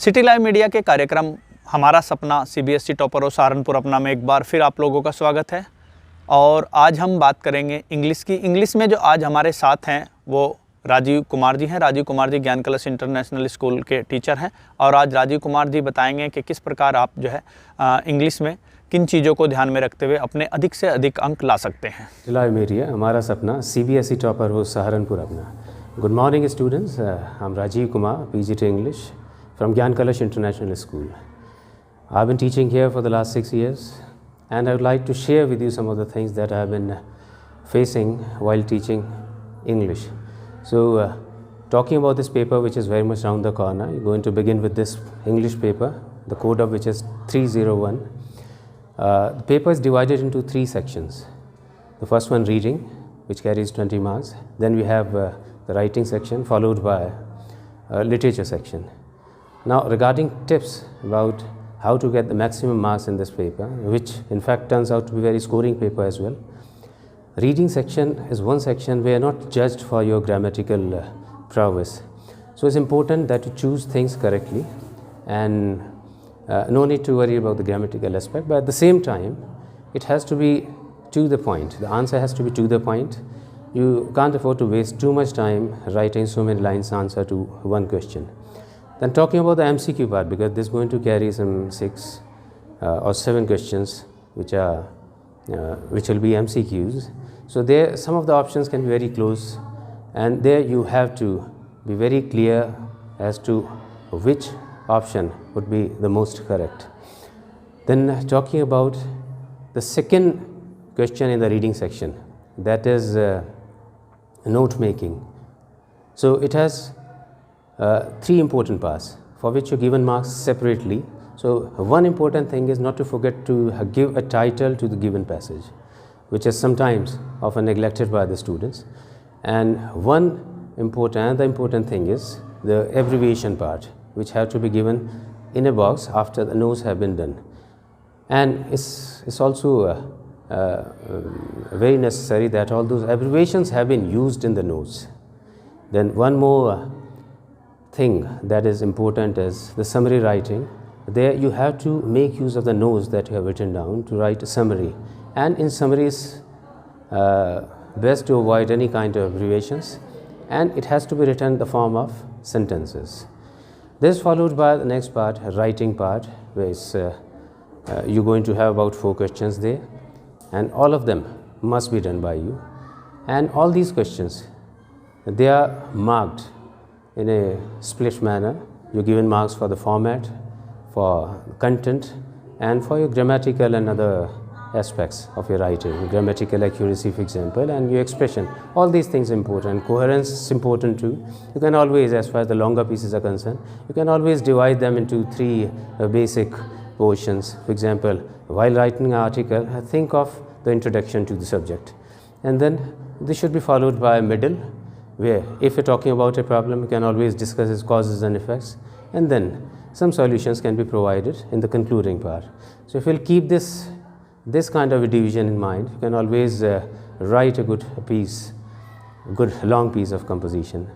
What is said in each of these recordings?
City live media के कार्यक्रम हमारा सपना सीबीएसई टॉपर और सहारनपुर अपना में एक बार फिर आप लोगों का स्वागत है। और आज हम बात करेंगे इंग्लिश की। इंग्लिश में जो आज हमारे साथ हैं वो राजीव कुमार जी हैं। राजीव कुमार जी नकलश इंटरनेशनल स्कूल के टीचर हैं और आज राजीव कुमार जी बताएंगे कि किस प्रकार आप जो है इंग्लिश में किन चीज़ों को ध्यान में रखते हुए अपने अधिक से अधिक अंक ला सकते हैं। लाइव मीडिया हमारा सपना सीबीएसई टॉपर हो सहारनपुर अपना। Good morning students, I'm Rajeev Kumar, PGT English from Nकलश International School. I've been teaching here for the last 6 years and I would like to share with you some of the things that I have been facing while teaching English. So talking about this paper which is very much around the corner, you're going to begin with this English paper, the code of which is 301. The paper is divided into 3 sections. The first one reading, which carries 20 marks. Then we have the writing section followed by literature section. Now regarding tips about how to get the maximum marks in this paper, which in fact turns out to be very scoring paper as well. Reading section is one section where you're not judged for your grammatical prowess. So it's important that you choose things correctly and no need to worry about the grammatical aspect, but at the same time it has to be to the point. The answer has to be to the point. You can't afford to waste too much time writing so many lines answer to one question. Then talking about the MCQ part, because this is going to carry some 6 or 7 questions which will be MCQs. So there some of the options can be very close and there you have to be very clear as to which option would be the most correct. Then talking about the second question in the reading section, that is note making. So it has 3 important parts for which you're given marks separately. So one important thing is not to forget to give a title to the given passage, which is sometimes often neglected by the students. And another important thing is the abbreviation part, which have to be given in a box after the notes have been done. And it's also very necessary that all those abbreviations have been used in the notes. Then one more thing that is important is the summary writing. There you have to make use of the notes that you have written down to write a summary, and in summaries best to avoid any kind of abbreviations, and it has to be written in the form of sentences. This followed by the next part, writing part, where you're going to have about 4 questions there, and all of them must be done by you. And all these questions, they are marked in a split manner. You're given marks for the format, for content, and for your grammatical and other aspects of your writing, grammatical accuracy for example, and your expression. All these things are important. Coherence is important too. You can always, as far as the longer pieces are concerned, you can always divide them into 3 basic portions. For example, while writing an article, think of the introduction to the subject, and then this should be followed by a middle, where if you're talking about a problem, you can always discuss its causes and effects, and then some solutions can be provided in the concluding part. So if you'll keep this kind of a division in mind, you can always write a good long piece of composition.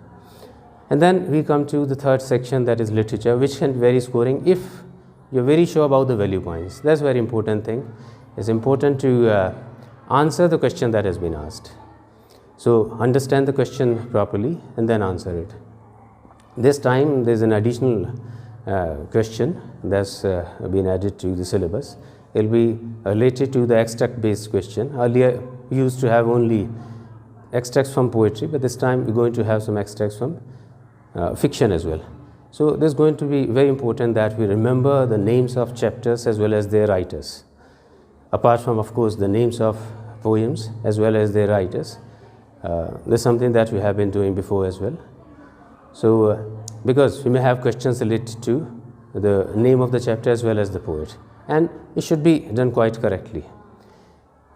And then we come to the third section, that is literature, which can be very scoring if you're very sure about the value points. That's a very important thing. It's important to answer the question that has been asked. So understand the question properly and then answer it. This time there's an additional question that's been added to the syllabus. It will be related to the extract based question. Earlier we used to have only extracts from poetry, but this time we're going to have some extracts from fiction as well. So this is going to be very important that we remember the names of chapters as well as their writers, apart from of course the names of poems as well as their writers. This is something that we have been doing before as well. So because we may have questions related to the name of the chapter as well as the poet, and it should be done quite correctly.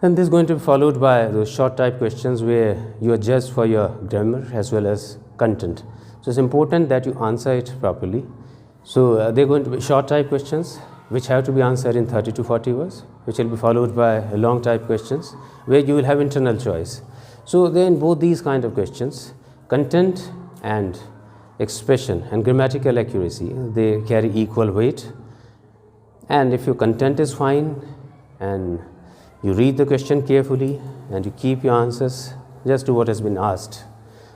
And this is going to be followed by those short type questions where you are judged for your grammar as well as content. So it's important that you answer it properly. So they're going to be short type questions which have to be answered in 30 to 40 words, which will be followed by long type questions where you will have internal choice. So then both these kind of questions, content and expression and grammatical accuracy, they carry equal weight. And if your content is fine and you read the question carefully and you keep your answers, just do what has been asked.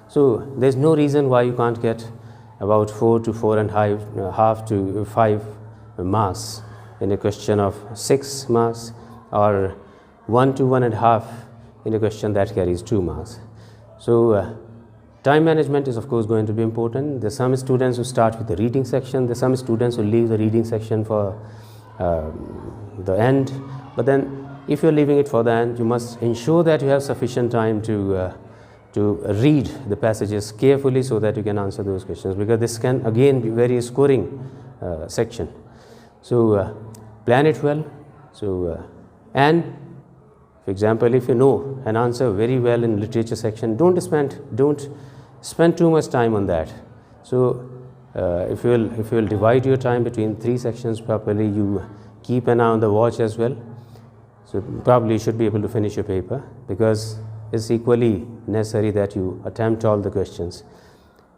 So there's no reason why you can't get about 4 to 4.5 to 5 marks in a question of 6 marks, or 1 to 1.5 in a question that carries 2 marks. So time management is of course going to be important. There are some students who start with the reading section, there are some students who leave the reading section for the end, but then if you're leaving it for the end, you must ensure that you have sufficient time to read the passages carefully so that you can answer those questions, because this can again be very scoring section. So plan it well. So and for example, if you know an answer very well in literature section, don't spend too much time on that. So if you will divide your time between 3 sections properly, you keep an eye on the watch as well. So probably you should be able to finish your paper, because it's equally necessary that you attempt all the questions.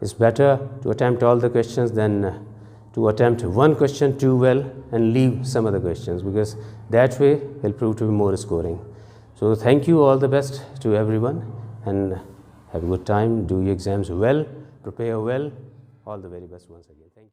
It's better to attempt all the questions than to attempt one question too well and leave some other questions, because that way will prove to be more scoring. So thank you, all the best to everyone, and have a good time, do your exams well, prepare well, all the very best once again. Thank you.